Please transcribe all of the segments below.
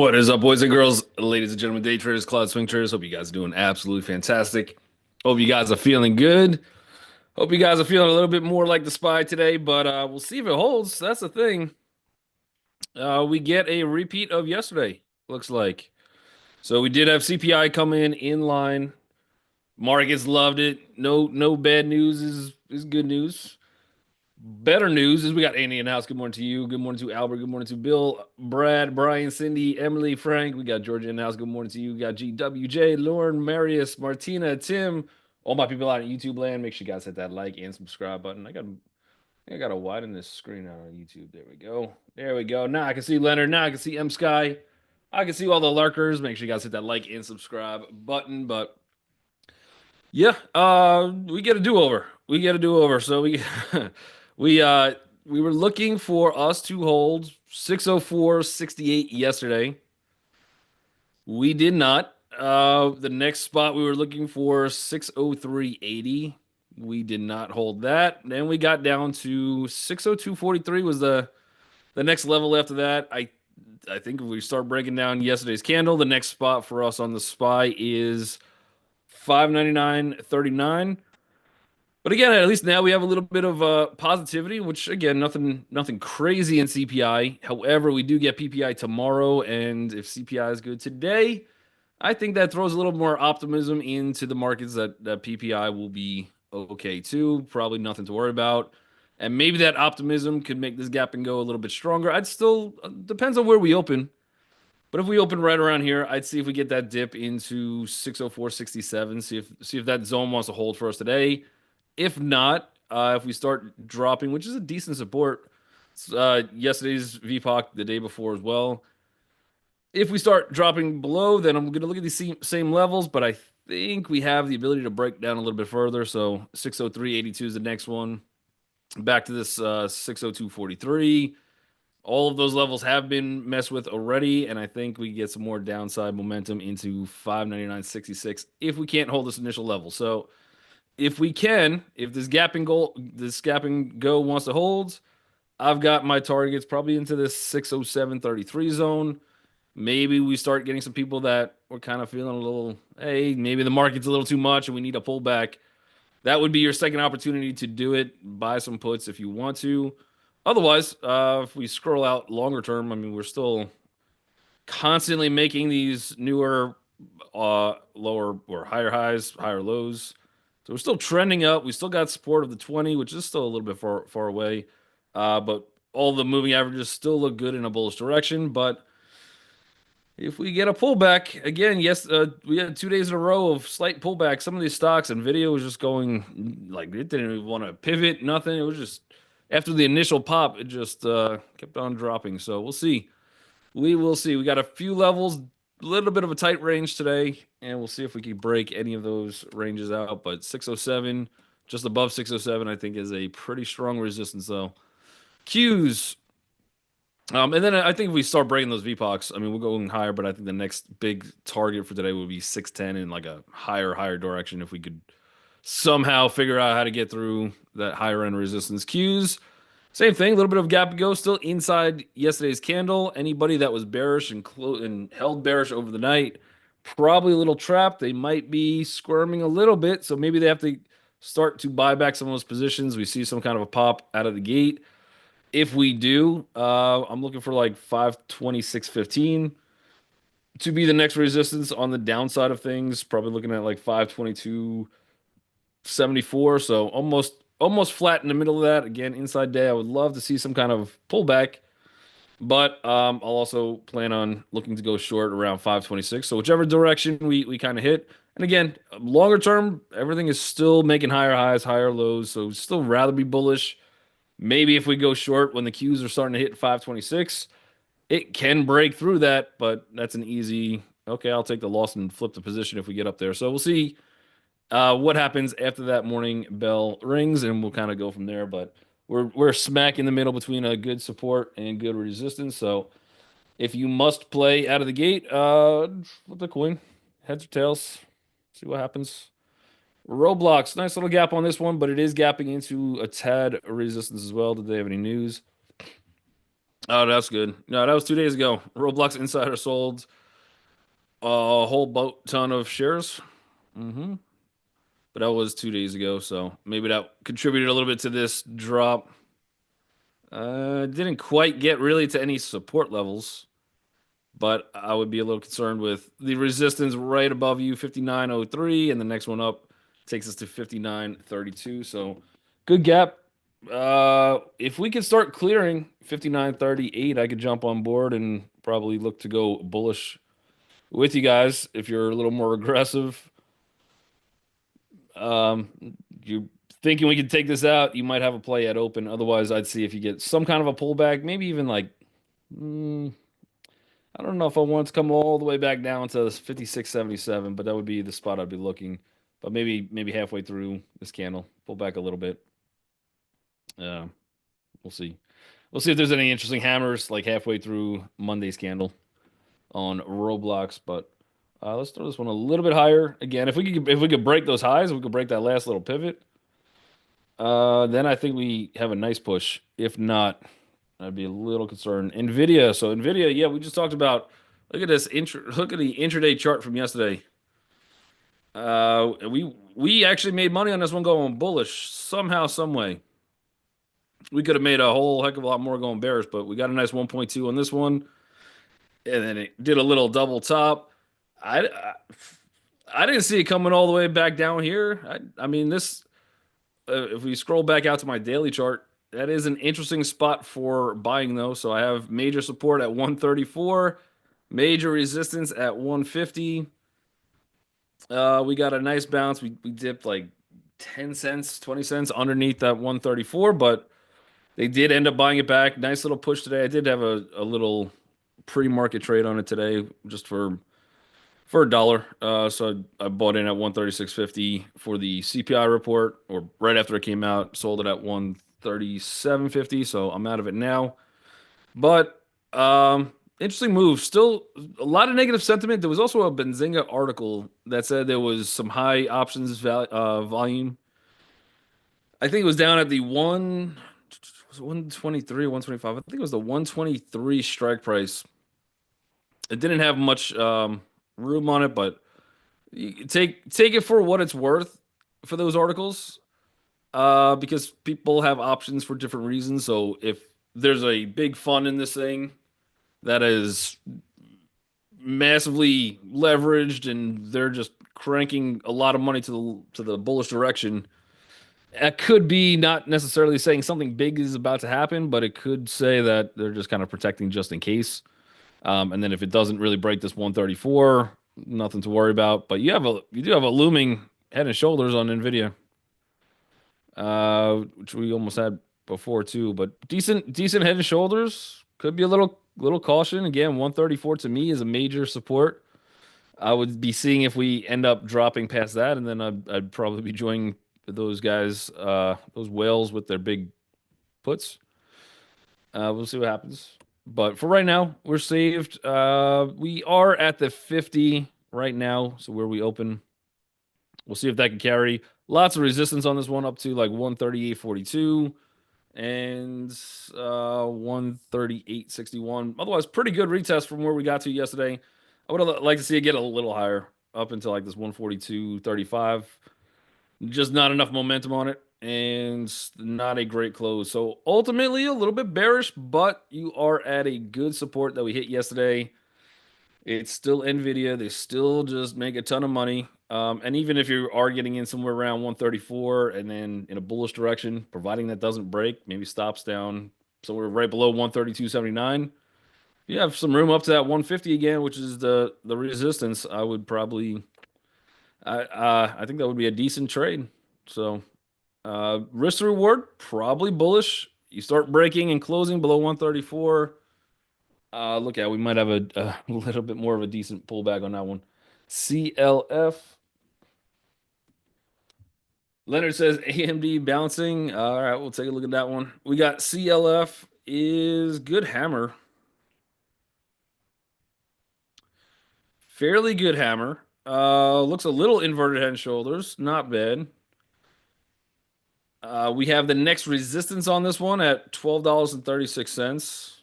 What is up, boys and girls, ladies and gentlemen, day traders, cloud swing traders? Hope you guys are doing absolutely fantastic. Hope you guys are feeling good. Hope you guys are feeling a little bit more like the SPY today, but we'll see if it holds. That's the thing. We get a repeat of yesterday, looks like. So we did have CPI come in line. Markets loved it. No bad news is good news. Better news is we got Andy in the house. Good morning to you. Good morning to Albert. Good morning to Bill, Brad, Brian, Cindy, Emily, Frank. We got Georgia in the house. Good morning to you. We got GWJ, Lauren, Marius, Martina, Tim. All my people out in YouTube land. Make sure you guys hit that like and subscribe button. I gotta widen this screen out on YouTube. There we go. There we go. Now I can see Leonard. Now I can see M Sky. I can see all the lurkers. Make sure you guys hit that like and subscribe button. But yeah, we get a do-over. We get a do-over. So we we uh we were looking for us to hold 604.68 yesterday. We did not. The next spot we were looking for 603.80. We did not hold that. Then we got down to 602.43 was the next level after that. I think if we start breaking down yesterday's candle, the next spot for us on the SPY is 599.39. But again, at least now we have a little bit of positivity, which again, nothing crazy in CPI. However, we do get PPI tomorrow, and if CPI is good today, I think that throws a little more optimism into the markets that PPI will be okay too. Probably nothing to worry about, and maybe that optimism could make this gap and go a little bit stronger. I'd still depends on where we open. But if we open right around here, I'd see if we get that dip into 604.67. See if that zone wants to hold for us today. If not, if we start dropping, which is a decent support, yesterday's VPOC the day before as well. If we start dropping below, then I'm going to look at these same levels, but I think we have the ability to break down a little bit further. So 603.82 is the next one. Back to this 602.43. All of those levels have been messed with already, and I think we get some more downside momentum into 599.66 if we can't hold this initial level. So if we can, if this gap and go wants to hold, I've got my targets probably into this 607.33 zone. Maybe we start getting some people that were kind of feeling a little, hey, maybe the market's a little too much and we need a pullback. That would be your second opportunity to do it. Buy some puts if you want to. Otherwise, if we scroll out longer term, I mean, we're still constantly making these newer, lower or higher highs, higher lows. So we're still trending up. We still got support of the 20, which is still a little bit far away. But all the moving averages still look good in a bullish direction. But if we get a pullback, again, yes, we had 2 days in a row of slight pullback. Some of these stocks, NVIDIA was just going like it didn't even want to pivot, nothing. It was just after the initial pop, it just kept on dropping. So we'll see. We will see. We got a few levels, a little bit of a tight range today, and we'll see if we can break any of those ranges out. But 607, just above 607, I think is a pretty strong resistance, though. Qs. And then I think if we start breaking those VPOCs, I mean, we're going higher, but I think the next big target for today would be 610 in like a higher direction if we could somehow figure out how to get through that higher end resistance. Qs, same thing, a little bit of gap to go, still inside yesterday's candle. Anybody that was bearish and held bearish over the night, probably a little trapped. They might be squirming a little bit, so maybe they have to start to buy back some of those positions. We see some kind of a pop out of the gate. If we do, I'm looking for like 526.15 to be the next resistance on the downside of things. Probably looking at like 522.74. So almost flat in the middle of that. Again, inside day, I would love to see some kind of pullback, but I'll also plan on looking to go short around 526. So whichever direction we kind of hit. And again, longer term, everything is still making higher highs, higher lows. So still rather be bullish. Maybe if we go short when the Qs are starting to hit 526, it can break through that, but that's an easy, okay, I'll take the loss and flip the position if we get up there. So we'll see what happens after that morning bell rings, and we'll kind of go from there. But we're smack in the middle between a good support and good resistance. So if you must play out of the gate, flip the coin, heads or tails, see what happens. Roblox, nice little gap on this one, but it is gapping into a tad resistance as well. Did they have any news? Oh, that's good. No, that was 2 days ago. Roblox Insider sold a whole boat ton of shares. hmm But that was 2 days ago, so maybe that contributed a little bit to this drop. Didn't quite get really to any support levels, but I would be a little concerned with the resistance right above you, 59.03, and the next one up takes us to 59.32. So good gap. If we could start clearing 59.38, I could jump on board and probably look to go bullish with you guys if you're a little more aggressive. Um, you're thinking we could take this out, you might have a play at open. Otherwise, I'd see if you get some kind of a pullback, maybe even like, mm, I don't know if I want to come all the way back down to 56.77, but that would be the spot I'd be looking. But maybe halfway through this candle, pull back a little bit. Uh, we'll see. We'll see if there's any interesting hammers like halfway through Monday's candle on Roblox. But let's throw this one a little bit higher. Again, if we could break those highs, we could break that last little pivot. Then I think we have a nice push. If not, I'd be a little concerned. NVIDIA. So NVIDIA, yeah, we just talked about. Look at this. Look at the intraday chart from yesterday. We actually made money on this one going bullish somehow, some way. We could have made a whole heck of a lot more going bearish, but we got a nice 1.2 on this one, and then it did a little double top. I didn't see it coming all the way back down here. I mean this. If we scroll back out to my daily chart, that is an interesting spot for buying though. So I have major support at 134, major resistance at 150. We got a nice bounce. We dipped like 10 cents, 20 cents underneath that 134, but they did end up buying it back. Nice little push today. I did have a little pre-market trade on it today just for a dollar. So I bought in at 136.50 for the CPI report, or right after it came out, sold it at 137.50. So I'm out of it now. But interesting move. Still a lot of negative sentiment. There was also a Benzinga article that said there was some high options volume. I think it was down at the one was it 123, 125. I think it was the 123 strike price. It didn't have much room on it, but you take it for what it's worth for those articles, because people have options for different reasons. So if there's a big fund in this thing that is massively leveraged and they're just cranking a lot of money to the bullish direction, it could be not necessarily saying something big is about to happen, but it could say that they're just kind of protecting just in case. And then if it doesn't really break this 134, nothing to worry about. But you do have a looming head and shoulders on NVIDIA, which we almost had before too. But decent head and shoulders. Could be a little caution. Again, 134 to me is a major support. I would be seeing if we end up dropping past that, and then I'd probably be joining those guys, those whales with their big puts. We'll see what happens. But for right now, we're saved. We are at the 50 right now, so where we open, we'll see if that can carry. Lots of resistance on this one up to like 138.42 and 138.61. Otherwise, pretty good retest from where we got to yesterday. I would have liked to see it get a little higher up into like this 142.35. Just not enough momentum on it and not a great close. So ultimately a little bit bearish, but you are at a good support that we hit yesterday. It's still NVIDIA. They still just make a ton of money. And even if you are getting in somewhere around 134 and then in a bullish direction, providing that doesn't break, maybe stops down somewhere right below 132.79. You have some room up to that 150 again, which is the resistance. I would probably I think that would be a decent trade. So risk to reward, probably bullish. You start breaking and closing below 134. Look at we might have a little bit more of a decent pullback on that one. CLF. Leonard says AMD bouncing. All right, we'll take a look at that one. We got CLF is good hammer. Fairly good hammer. Looks a little inverted head and shoulders. Not bad. We have the next resistance on this one at $12.36.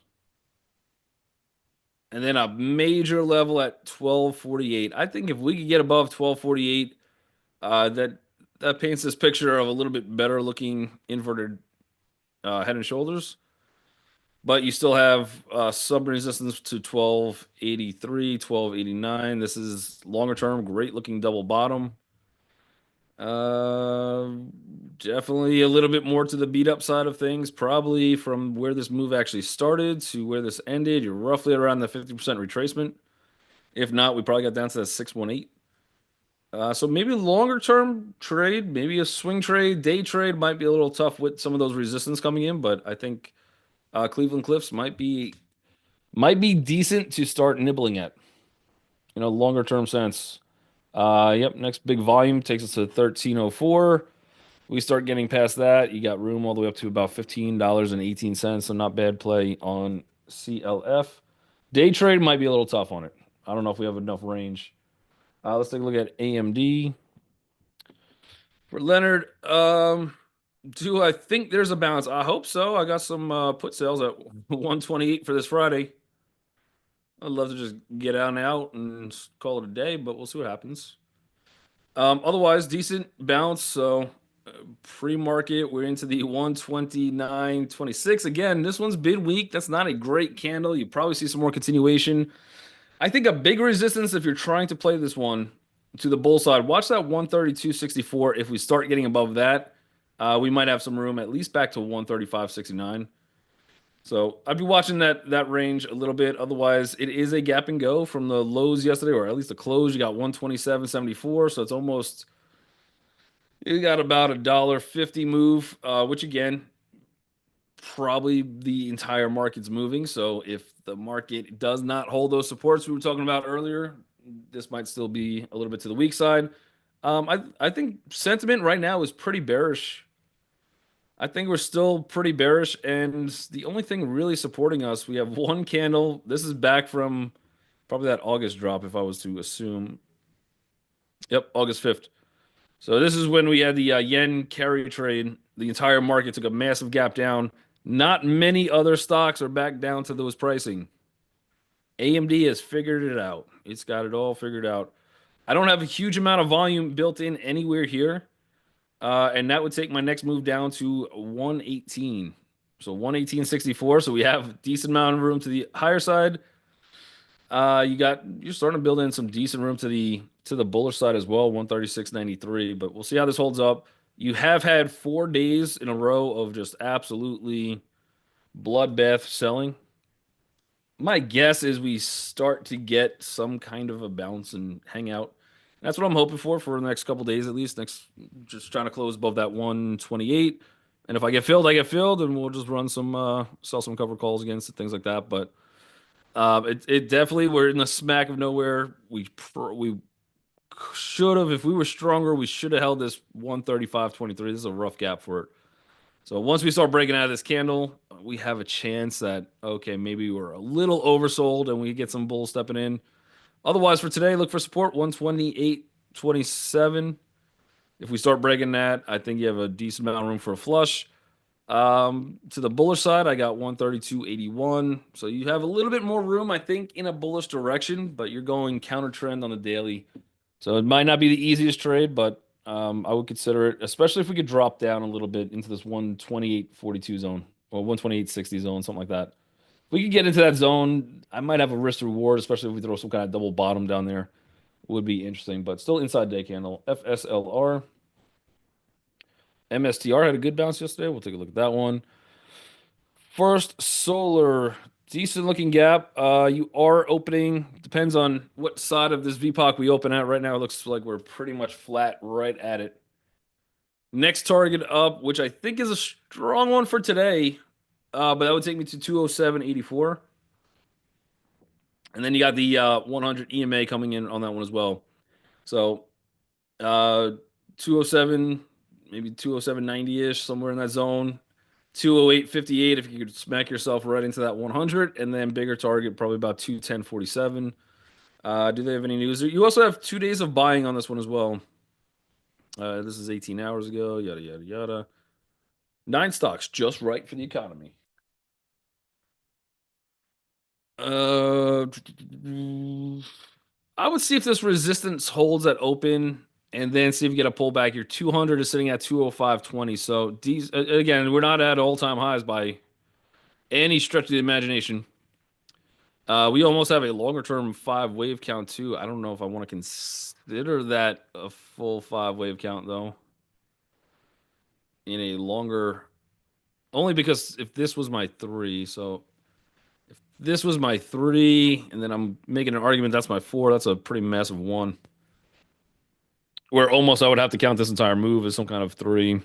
and then a major level at 1248. I think if we could get above 1248, that paints this picture of a little bit better looking inverted head and shoulders. But you still have sub resistance to 1283, 1289. This is longer term, great looking double bottom. Uh, Definitely a little bit more to the beat up side of things. Probably from where this move actually started to where this ended, you're roughly around the 50% retracement. If not, we probably got down to that 618. So maybe longer term trade, maybe a swing trade, day trade might be a little tough with some of those resistance coming in, but I think Cleveland Cliffs might be decent to start nibbling at in a longer term sense. Yep, next big volume takes us to 1304. We start getting past that. You got room all the way up to about $15.18, so not bad play on CLF. Day trade might be a little tough on it. I don't know if we have enough range. Let's take a look at AMD. For Leonard, do I think there's a balance? I hope so. I got some put sales at 128 for this Friday. I'd love to just get out and call it a day, but we'll see what happens. Otherwise, decent bounce. So pre-market, we're into the 129.26. Again, this one's bid weak. That's not a great candle. You probably see some more continuation. I think a big resistance if you're trying to play this one to the bull side. Watch that 132.64. If we start getting above that, we might have some room at least back to 135.69. So I'd be watching that range a little bit. Otherwise, it is a gap and go from the lows yesterday, or at least the close. You got 127.74, so it's almost you got about $1.50 move, which again, probably the entire market's moving. So if the market does not hold those supports we were talking about earlier, this might still be a little bit to the weak side. I think sentiment right now is pretty bearish. I think we're still pretty bearish, and the only thing really supporting us, we have one candle. This is back from probably that August drop, if I was to assume. Yep, August 5th. So this is when we had the yen carry trade. The entire market took a massive gap down. Not many other stocks are back down to those pricing. AMD has figured it out. It's got it all figured out. I don't have a huge amount of volume built in anywhere here. And that would take my next move down to 118. So 118.64. So we have a decent amount of room to the higher side. You're starting to build in some decent room to the bullish side as well, 136.93. But we'll see how this holds up. You have had 4 days in a row of just absolutely bloodbath selling. My guess is we start to get some kind of a bounce and hang out. That's what I'm hoping for the next couple days at least. Just trying to close above that 128. And if I get filled, I get filled, and we'll just run some sell some cover calls against it, things like that. But it definitely we're in the smack of nowhere. We should have, if we were stronger, we should have held this 135.23. This is a rough gap for it. So once we start breaking out of this candle, we have a chance that okay, maybe we're a little oversold and we get some bulls stepping in. Otherwise, for today, look for support 128.27. If we start breaking that, I think you have a decent amount of room for a flush. To the bullish side, I got 132.81. So you have a little bit more room, I think, in a bullish direction, but you're going counter trend on the daily. So it might not be the easiest trade, but I would consider it, especially if we could drop down a little bit into this 128.42 zone or 128.60 zone, something like that. If we could get into that zone, I might have a risk to reward, especially if we throw some kind of double bottom down there. Would be interesting, but still inside day candle. FSLR. MSTR had a good bounce yesterday. We'll take a look at that one. First Solar, decent looking gap. You are opening, depends on what side of this VPOC we open at. Right now, it looks like we're pretty much flat right at it. Next target up, which I think is a strong one for today, but that would take me to 207.84. And then you got the 100 EMA coming in on that one as well. So 207, maybe 207.90-ish, somewhere in that zone. 208.58 if you could smack yourself right into that 100, and then bigger target probably about 210.47. Do they have any news? You also have 2 days of buying on this one as well. This is 18 hours ago, yada, yada, yada. 9 stocks, just right for the economy. Uh, I would see if this resistance holds at open and then see if you get a pullback. Your 200 is sitting at 205.20. So these again, we're not at all-time highs by any stretch of the imagination. We almost have a longer term five wave count too. I don't know if I want to consider that a full five wave count though. In a longer, only because if this was my three, so if this was my three, and then I'm making an argument that's my four, that's a pretty massive one. Where almost I would have to count this entire move as some kind of three,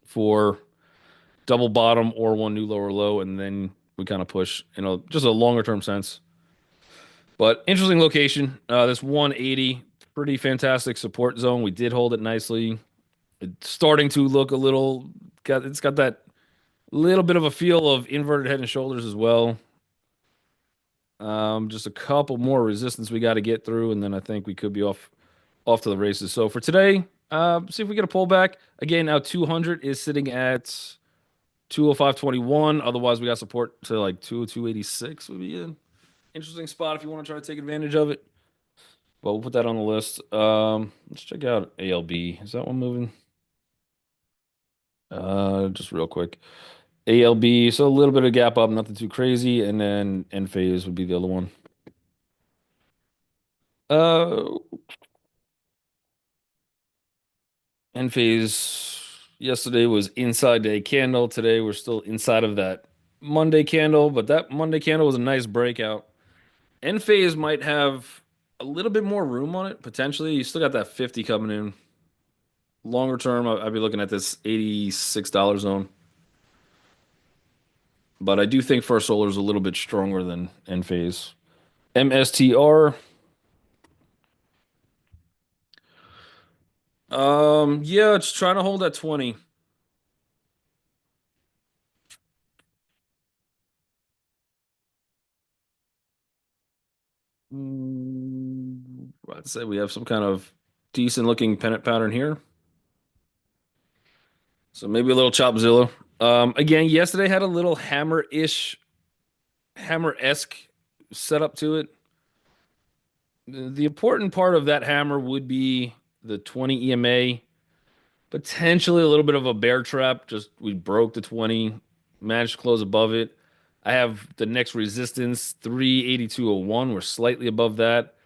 four, double bottom or one new lower low, and then we kind of push, just a longer term sense. But interesting location. This 180, pretty fantastic support zone. We did hold it nicely. It's starting to look a little. It's got that little bit of a feel of inverted head and shoulders as well. Just a couple more resistance we got to get through, and then I think we could be off to the races. So for today, see if we get a pullback. Again, now 200 is sitting at 205.21. Otherwise, we got support to like 202.86 would be an interesting spot if you want to try to take advantage of it. But we'll put that on the list. Let's check out ALB. Is that one moving? Just real quick. ALB, so a little bit of gap up, nothing too crazy, and then end phase would be the other one. Uh, End phase yesterday was inside a candle. Today we're still inside of that Monday candle, but that Monday candle was a nice breakout. End phase might have a little bit more room on it potentially. You still got that 50 coming in. Longer term, I'd be looking at this $86 zone. But I do think First Solar is a little bit stronger than end phase. MSTR. Yeah, it's trying to hold at 20. I'd say we have some kind of decent looking pennant pattern here. So maybe a little Chopzilla. Again, yesterday had a little hammer-ish, hammer-esque setup to it. The important part of that hammer would be the 20 EMA, potentially a little bit of a bear trap. Just we broke the 20, managed to close above it. I have the next resistance, 382.01. We're slightly above that.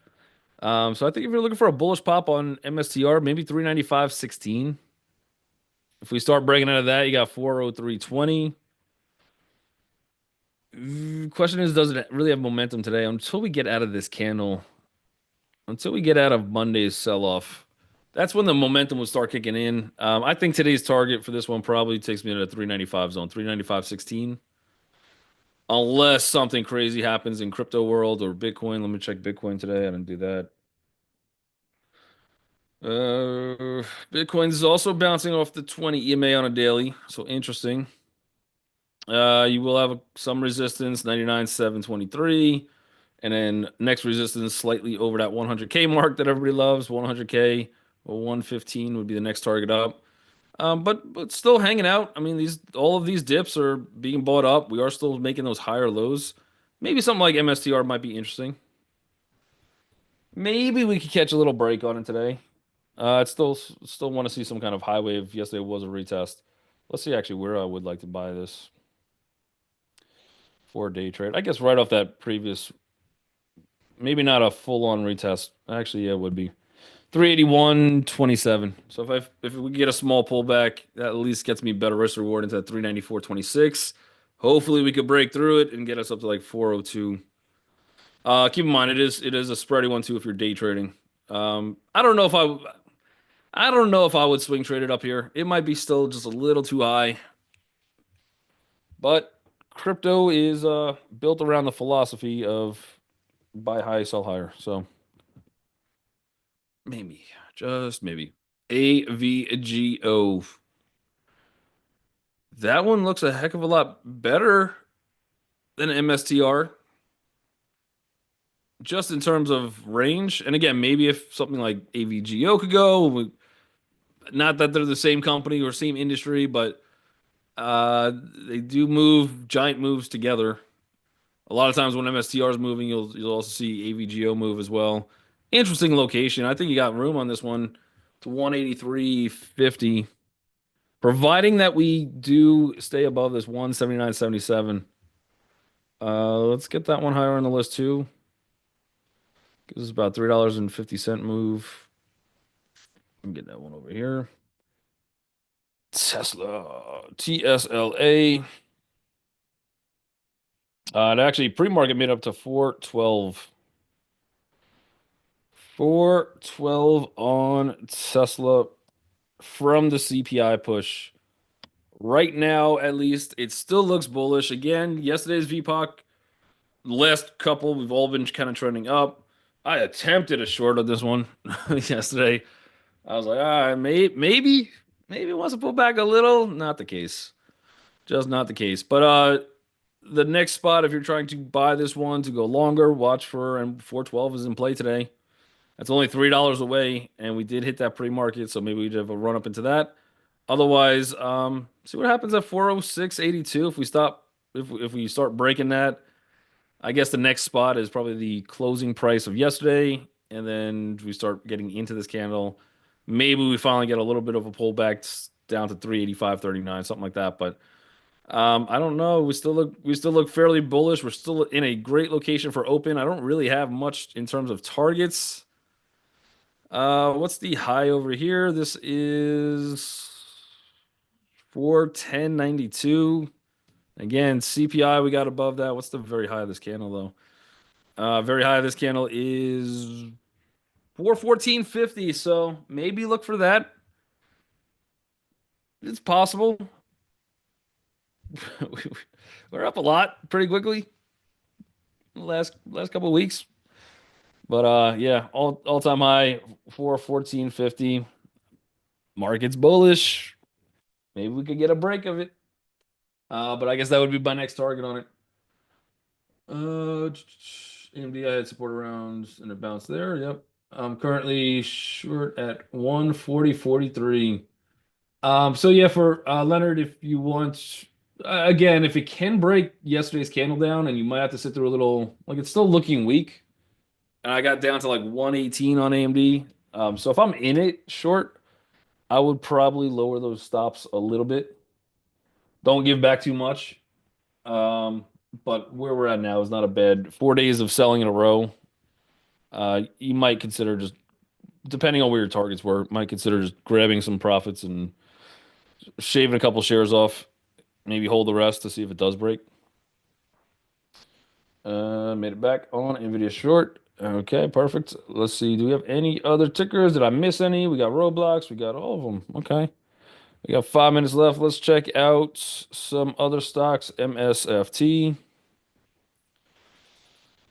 So I think if you're looking for a bullish pop on MSTR, maybe 395.16. If we start breaking out of that, you got 403.20. Question is, does it really have momentum today? Until we get out of this candle, until we get out of Monday's sell-off, that's when the momentum will start kicking in. I think today's target for this one probably takes me to the 395 zone, 395.16. Unless something crazy happens in crypto world or Bitcoin. Let me check Bitcoin today. I didn't do that. Bitcoin is also bouncing off the 20 EMA on a daily, so interesting. You will have some resistance, 99,723, and then next resistance slightly over that 100K mark that everybody loves, 100K or 115 would be the next target up. But still hanging out. I mean, all of these dips are being bought up. We are still making those higher lows. Maybe something like MSTR might be interesting. Maybe we could catch a little break on it today. I still want to see some kind of high wave. Yesterday was a retest. Let's see actually where I would like to buy this for a day trade. I guess right off that previous, maybe not a full on retest. Actually, yeah, it would be 381.27. So if we get a small pullback, that at least gets me better risk reward into that 394.26. Hopefully we could break through it and get us up to like 402. Keep in mind it is a spready one too if you're day trading. I don't know if I would swing trade it up here. It might be still just a little too high. But crypto is built around the philosophy of buy high, sell higher. So maybe, just maybe. AVGO. That one looks a heck of a lot better than MSTR. Just in terms of range. And again, maybe if something like AVGO could go, not that they're the same company or same industry, but they do move giant moves together A lot of times when MSTR is moving, you'll also see AVGO move as well. Interesting location. I think you got room on this one to 183.50, providing that we do stay above this 179.77. Let's get that one higher on the list too. Gives us about $3.50 move. Let me get that one over here. Tesla, TSLA. It actually pre-market made up to 412. 412 on Tesla from the CPI push. Right now, at least, it still looks bullish. Again, yesterday's VPOC, last couple, we've all been kind of trending up. I attempted a short on this one yesterday. I was like, maybe it wants to pull back a little. Not the case. Just not the case. But the next spot, if you're trying to buy this one to go longer, watch for, and 412 is in play today. That's only $3 away, and we did hit that pre-market, so maybe we'd have a run up into that. Otherwise, see what happens at 406.82 if we stop if we start breaking that. I guess the next spot is probably the closing price of yesterday, and then we start getting into this candle. Maybe we finally get a little bit of a pullback down to 385.39, something like that. But I don't know. We still look fairly bullish. We're still in a great location for open. I don't really have much in terms of targets. What's the high over here? This is 410.92. Again, CPI, we got above that. What's the very high of this candle, though? Very high of this candle is 414.50. So maybe look for that. It's possible. We're up a lot pretty quickly last couple of weeks. But yeah, all time high 414.50. Market's bullish. Maybe we could get a break of it. But I guess that would be my next target on it. AMD, I had support around and it bounced there. Yep. I'm currently short at 140.43. So yeah, for Leonard, if you want, again, if it can break yesterday's candle down, and you might have to sit through a little, like it's still looking weak, and I got down to like 118 on AMD. So if I'm in it short, I would probably lower those stops a little bit. Don't give back too much. Um, but where we're at now is not a bad 4 days of selling in a row. You might consider just, depending on where your targets were, might consider just grabbing some profits and shaving a couple shares off. Maybe hold the rest to see if it does break. Made it back on NVIDIA short. Okay, perfect. Let's see. Do we have any other tickers? Did I miss any? We got Roblox. We got all of them. Okay. We got 5 minutes left. Let's check out some other stocks. MSFT.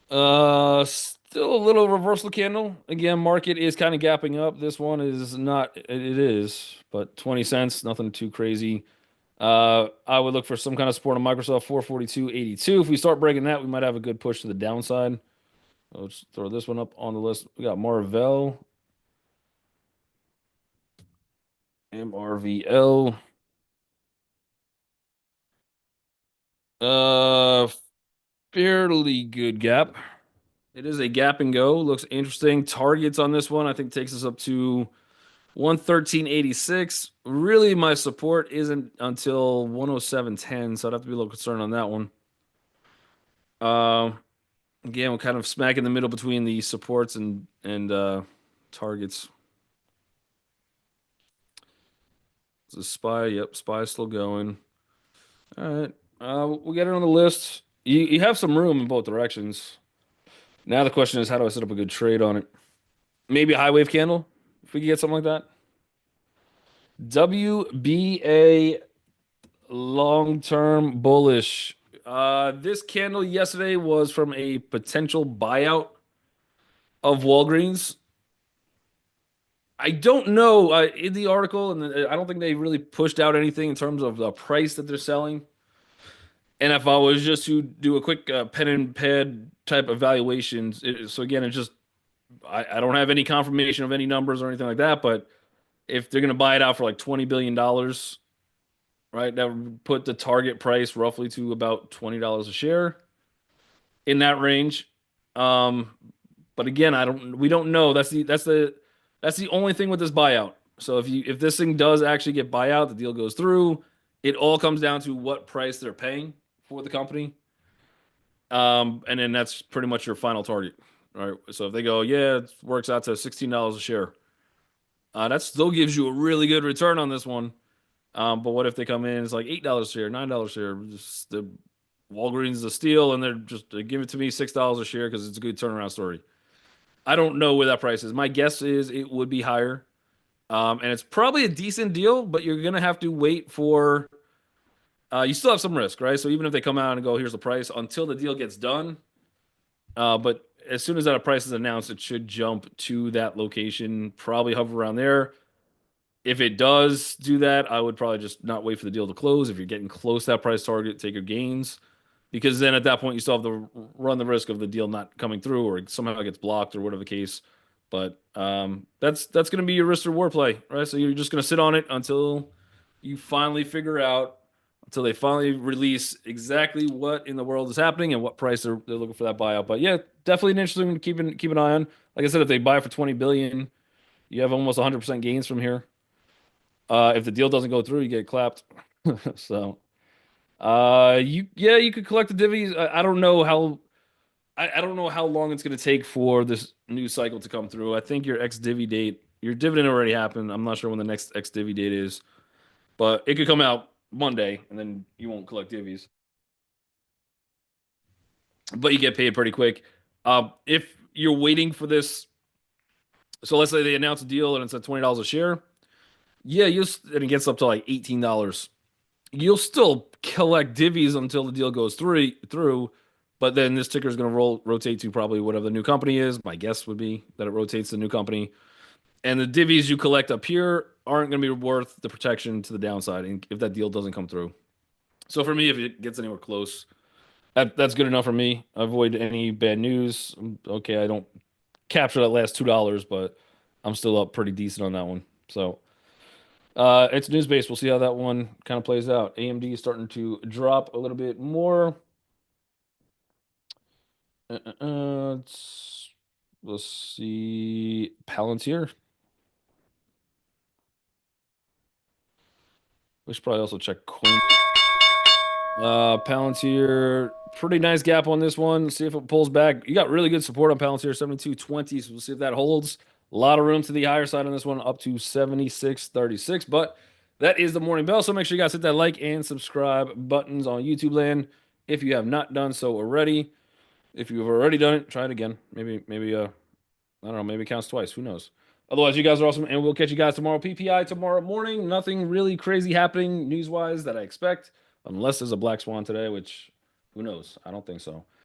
Still a little reversal candle. Again, market is kind of gapping up. This one is not, it is, but 20 cents, nothing too crazy. I would look for some kind of support on Microsoft 442.82. If we start breaking that, we might have a good push to the downside. Let's throw this one up on the list. We got Marvell. MRVL. Uh, Fairly good gap. It is a gap and go. Looks interesting. Targets on this one, I think, takes us up to 113.86. Really, my support isn't until 107.10, so I'd have to be a little concerned on that one. Again, we're kind of smack in the middle between the supports and targets. The SPY, yep, SPY is still going. All right, we'll get it on the list. You have some room in both directions. Now the question is, how do I set up a good trade on it? Maybe a high wave candle, if we could get something like that. WBA long-term bullish. This candle yesterday was from a potential buyout of Walgreens. I don't know in the article, and I don't think they really pushed out anything in terms of the price that they're selling. And if I was just to do a quick pen and pad type evaluation, so again, it's just I don't have any confirmation of any numbers or anything like that. But if they're going to buy it out for like $20 billion, right, that would put the target price roughly to about $20 a share. in that range. Um, but again, we don't know. That's the only thing with this buyout. So if this thing does actually get buyout, the deal goes through, it all comes down to what price they're paying for the company. And then that's pretty much your final target. All right. So if they go, yeah, it works out to $16 a share, that still gives you a really good return on this one. But what if they come in, it's like $8 a share, $9 a share, just the Walgreens is a steal, and they give it to me $6 a share because it's a good turnaround story. I don't know where that price is. My guess is it would be higher. And it's probably a decent deal, but you're gonna have to wait for. You still have some risk, right? So even if they come out and go, "Here's the price," until the deal gets done. But as soon as that price is announced, it should jump to that location, probably hover around there. If it does do that, I would probably just not wait for the deal to close. If you're getting close to that price target, take your gains, because then at that point you still have to run the risk of the deal not coming through or somehow it gets blocked or whatever the case. But that's going to be your risk reward play, right? So you're just going to sit on it until you finally figure out, until they finally release exactly what in the world is happening and what price they're looking for that buyout. But yeah, definitely an interesting to keep an eye on. Like I said, if they buy for 20 billion, you have almost 100% gains from here. If the deal doesn't go through, you get clapped. So, you could collect the divvies. I don't know how I don't know how long it's going to take for this new cycle to come through. I think your ex divvy date, your dividend already happened. I'm not sure when the next ex divvy date is, but it could come out Monday, and then you won't collect divvies, but you get paid pretty quick. If you're waiting for this, so let's say they announce a deal and it's at $20 a share. Yeah, and it gets up to like $18. You'll still collect divvies until the deal goes through, but then this ticker is going to rotate to probably whatever the new company is. My guess would be that it rotates to the new company, and the divvies you collect up here aren't going to be worth the protection to the downside if that deal doesn't come through. So for me, if it gets anywhere close, that's good enough for me. Avoid any bad news. Okay, I don't capture that last $2, but I'm still up pretty decent on that one. So. It's news based. We'll see how that one kind of plays out. AMD is starting to drop a little bit more. Let's see. Palantir. We should probably also check Coin. Palantir, pretty nice gap on this one. See if it pulls back. You got really good support on Palantir, 72.20. So we'll see if that holds. A lot of room to the higher side on this one, up to 76.36. But that is the morning bell. So make sure you guys hit that like and subscribe buttons on YouTube land if you have not done so already. If you've already done it, try it again. Maybe I don't know, maybe it counts twice. Who knows? Otherwise, you guys are awesome, and we'll catch you guys tomorrow. PPI tomorrow morning. Nothing really crazy happening news-wise that I expect, unless there's a black swan today, which who knows? I don't think so.